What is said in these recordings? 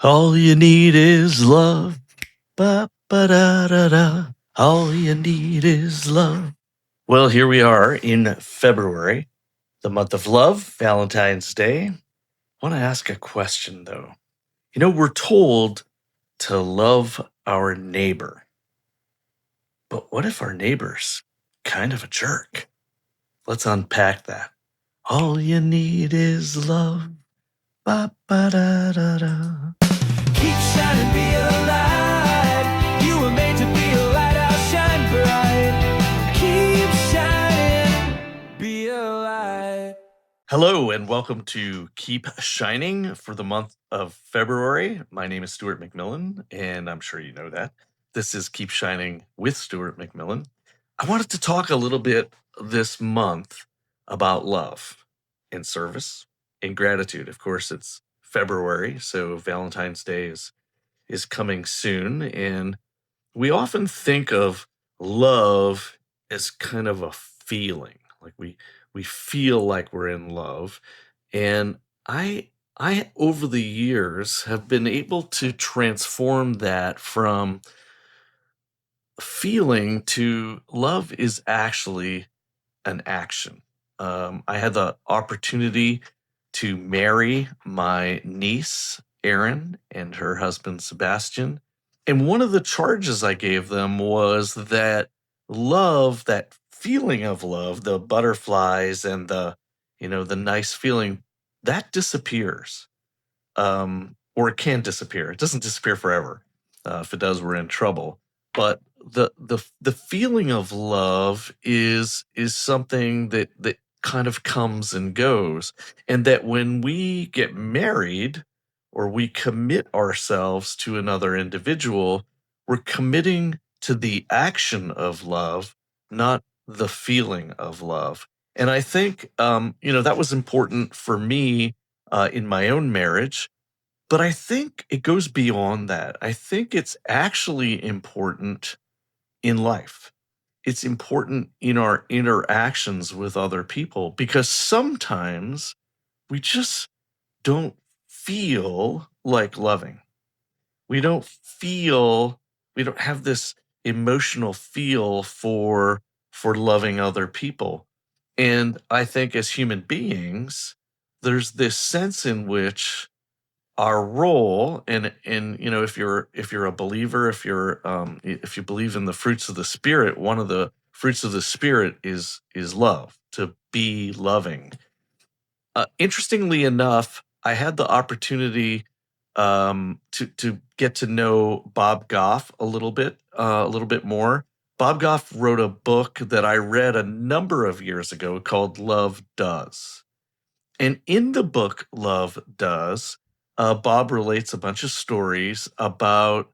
All you need is love. Ba ba da da da. All you need is love. Well, here we are in February, the month of love, Valentine's Day. I want to ask a question though. We're told to love our neighbor, but what if our neighbor's kind of a jerk? Let's unpack that. All you need is love. Ba ba da da da. Keep shining, be a light. You were made to be a lighthouse, shine bright. Keep shining, be a light. Hello and welcome to Keep Shining for the month of February. My name is Stuart MacMillan, and I'm sure you know that. This is Keep Shining with Stuart MacMillan. I wanted to talk a little bit this month about love and service and gratitude. Of course, it's February, so Valentine's Day is coming soon, and we often think of love as kind of a feeling, like we feel like we're in love. And I over the years have been able to transform that from feeling to love is actually an action. I had the opportunity to marry my niece, Erin, and her husband, Sebastian. And one of the charges I gave them was that love, that feeling of love, the butterflies and the nice feeling, that disappears. Or it can disappear. It doesn't disappear forever. If it does, we're in trouble. But the feeling of love is something that kind of comes and goes, and that when we get married or we commit ourselves to another individual, we're committing to the action of love, not the feeling of love. And I think that was important for me in my own marriage, but I think it goes beyond that. I think it's actually important in life. It's important in our interactions with other people because sometimes we just don't feel like loving. We don't feel, we don't have this emotional feel for loving other people. And I think as human beings, there's this sense in which our role and if you're a believer, if you believe in the fruits of the spirit, one of the fruits of the spirit is love, to be loving. Interestingly enough, I had the opportunity to get to know Bob Goff a little bit more. Bob Goff wrote a book that I read a number of years ago called Love Does. And in the book Love Does, Bob relates a bunch of stories about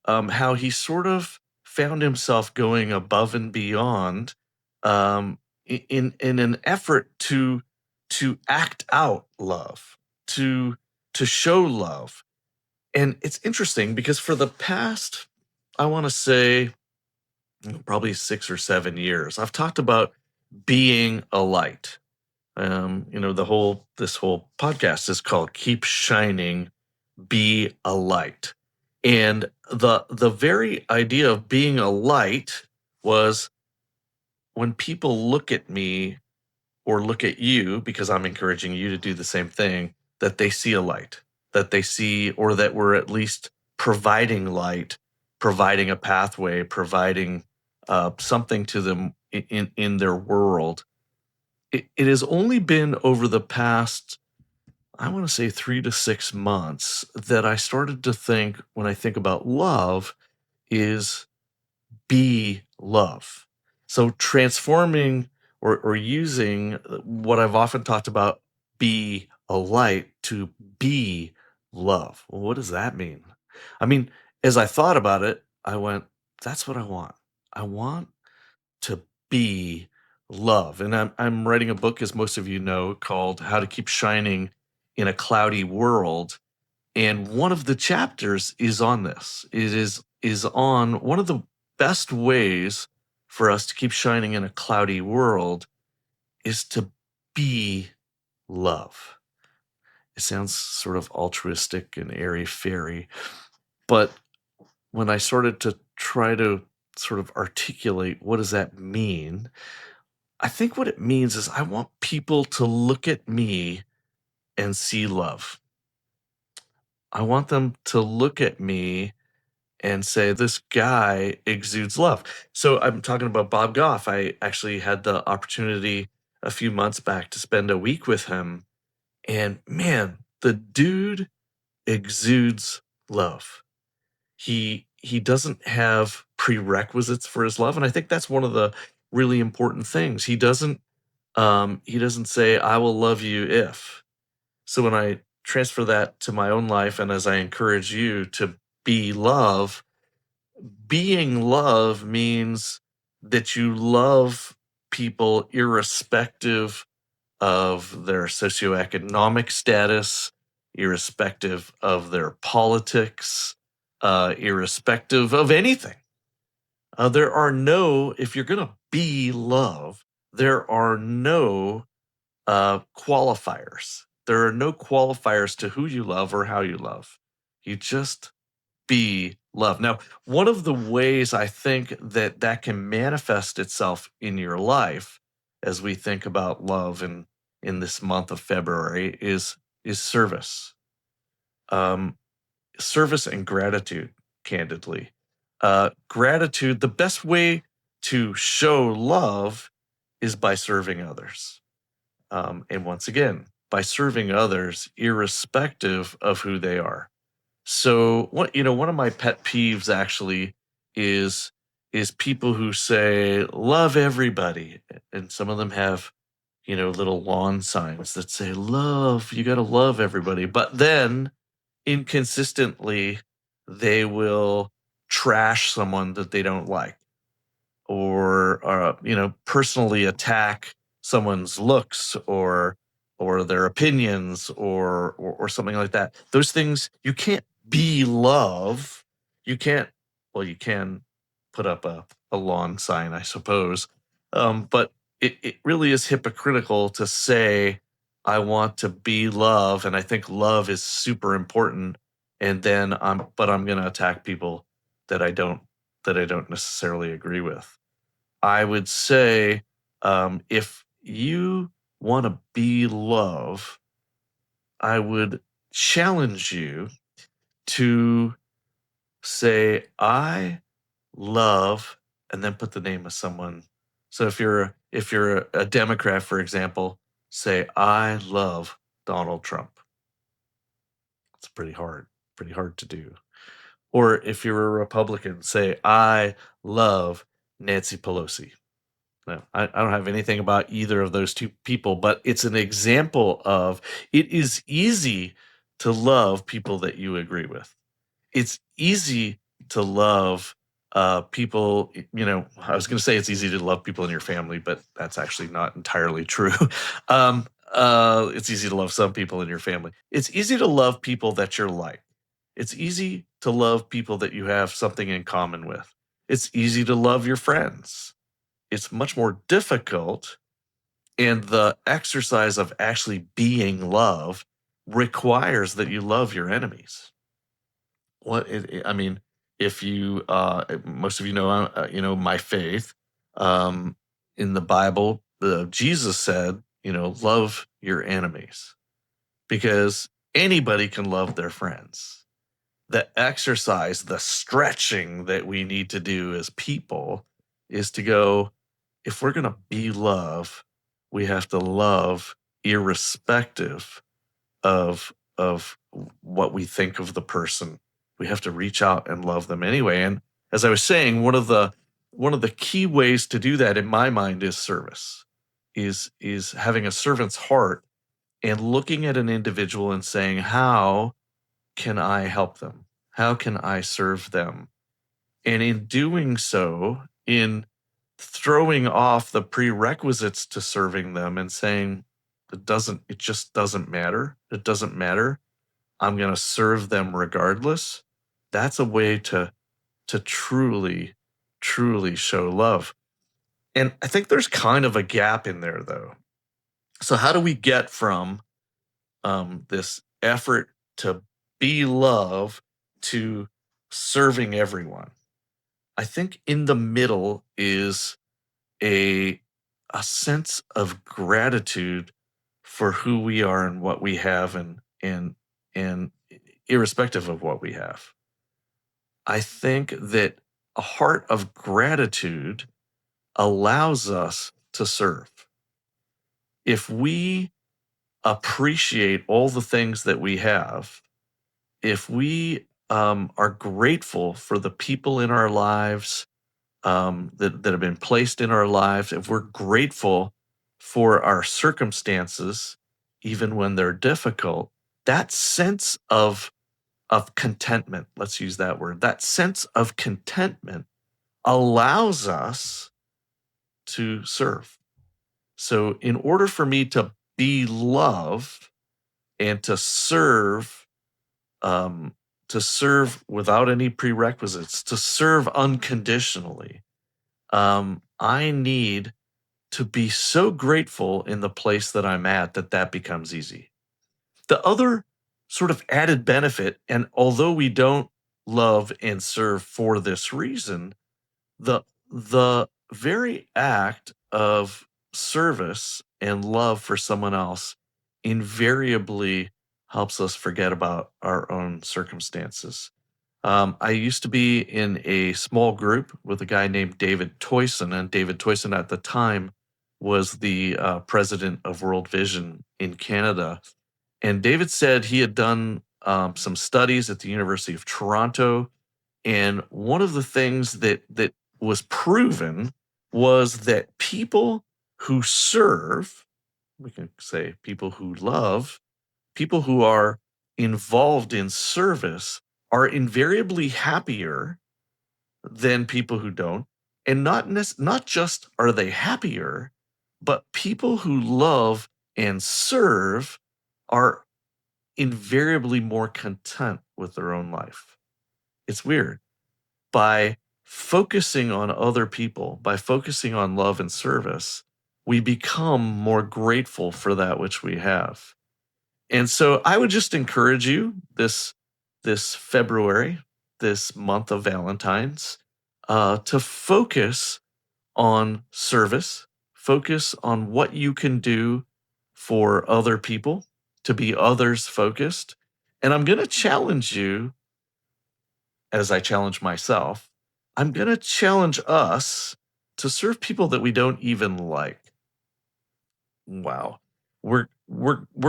how he sort of found himself going above and beyond in an effort to act out love, to show love. And it's interesting because for the past, I want to say, probably 6 or 7 years, I've talked about being a light. This whole podcast is called Keep Shining, Be a Light. And the very idea of being a light was when people look at me or look at you, because I'm encouraging you to do the same thing, that they see a light, that they see, or that we're at least providing light, providing a pathway, providing something to them in their world. It has only been over the past, I want to say 3 to 6 months, that I started to think, when I think about love, is be love. So transforming or using what I've often talked about, be a light, to be love. Well, what does that mean? I mean, as I thought about it, I went, that's what I want. I want to be love. And I'm writing a book, as most of you know, called How to Keep Shining in a Cloudy World. And one of the chapters is on this. It is on one of the best ways for us to keep shining in a cloudy world is to be love. it sounds sort of altruistic and airy-fairy, but when I started to try to sort of articulate what does that mean, I think what it means is I want people to look at me and see love. I want them to look at me and say, "This guy exudes love." So I'm talking about Bob Goff. I actually had the opportunity a few months back to spend a week with him, and man, the dude exudes love. He doesn't have prerequisites for his love, and I think that's one of the really important things. He doesn't say, "I will love you if." So when I transfer that to my own life, and as I encourage you to be love, being love means that you love people irrespective of their socioeconomic status, irrespective of their politics, irrespective of anything. There are no, if you're going to be love, there are no qualifiers. There are no qualifiers to who you love or how you love. You just be love. Now, one of the ways I think that that can manifest itself in your life as we think about love in this month of February is service. Um, Service and gratitude, candidly. Gratitude, the best way to show love is by serving others. And once again, by serving others, irrespective of who they are. So one of my pet peeves actually is is people who say love everybody, and some of them have little lawn signs that say love, you got to love everybody, but then inconsistently they will trash someone that they don't like, or personally attack someone's looks or their opinions or something like that. Those things, you can't be love. You can't, well, you can put up a lawn sign, I suppose. But it really is hypocritical to say I want to be love, and I think love is super important, and then I'm going to attack people that I don't necessarily agree with. I would say, if you want to be love, I would challenge you to say, "I love," and then put the name of someone. So if you're a Democrat, for example, say, "I love Donald Trump." It's pretty hard to do. Or if you're a Republican, say, "I love Nancy Pelosi." No, I don't have anything about either of those two people, but it's an example of it is easy to love people that you agree with. It's easy to love people. I was going to say it's easy to love people in your family, but that's actually not entirely true. It's easy to love some people in your family. It's easy to love people that you're like. It's easy to love people that you have something in common with. It's easy to love your friends. It's much more difficult, and the exercise of actually being love requires that you love your enemies. I mean, if you most of you know my faith. um in the Bible, Jesus said, love your enemies, because anybody can love their friends. The exercise, the stretching that we need to do as people is to go, if we're going to be love, we have to love irrespective of what we think of the person. We have to reach out and love them anyway. And as I was saying, one of the key ways to do that in my mind is service. Is having a servant's heart and looking at an individual and saying, how can I help them? How can I serve them? And in doing so, in throwing off the prerequisites to serving them and saying, it just doesn't matter. It doesn't matter. I'm going to serve them regardless. That's a way to truly, truly show love. And I think there's kind of a gap in there, though. So how do we get from this effort to be love to serving everyone. I think in the middle is a a sense of gratitude for who we are and what we have and irrespective of what we have. I think that a heart of gratitude allows us to serve. If we appreciate all the things that we have, if we are grateful for the people in our lives that have been placed in our lives, if we're grateful for our circumstances, even when they're difficult, that sense of contentment, let's use that word, that sense of contentment allows us to serve. So, in order for me to be love and um, to serve without any prerequisites, to serve unconditionally, I need to be so grateful in the place that I'm at that that becomes easy. The other sort of added benefit, and although we don't love and serve for this reason, the very act of service and love for someone else invariably helps us forget about our own circumstances. I used to be in a small group with a guy named David Toyson, and David Toyson at the time was the president of World Vision in Canada. And David said he had done some studies at the University of Toronto, and one of the things that was proven was that people who serve, we can say people who love, people who are involved in service are invariably happier than people who don't. And not just are they happier, but people who love and serve are invariably more content with their own life. It's weird. By focusing on other people, by focusing on love and service, we become more grateful for that which we have. And so I would just encourage you this February, this month of Valentine's, to focus on service, focus on what you can do for other people, to be others focused. And I'm going to challenge you, as I challenge myself, I'm going to challenge us to serve people that we don't even like. Wow. We're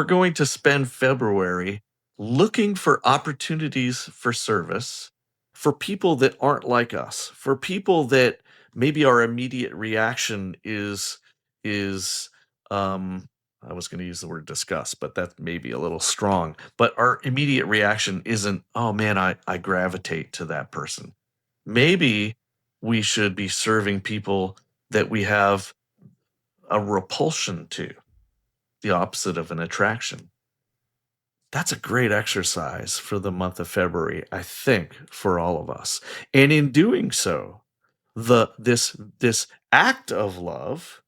going to spend February looking for opportunities for service for people that aren't like us, for people that maybe our immediate reaction is I was going to use the word disgust, but that may be a little strong. But our immediate reaction isn't, oh man, I gravitate to that person. Maybe we should be serving people that we have a repulsion to, the opposite of an attraction. That's a great exercise for the month of February, I think, for all of us. And in doing so, this act of love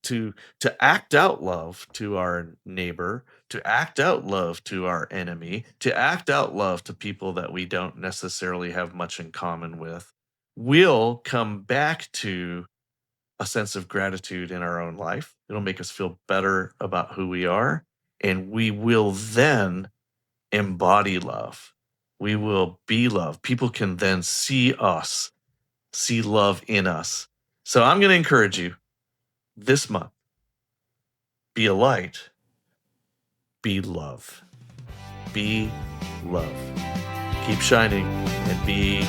to act out love to our neighbor, to act out love to our enemy, to act out love to people that we don't necessarily have much in common with, will come back to a sense of gratitude in our own life. It'll make us feel better about who we are. And we will then embody love. We will be love. People can then see us, see love in us. So I'm going to encourage you this month, be a light, be love, be love. Keep shining and be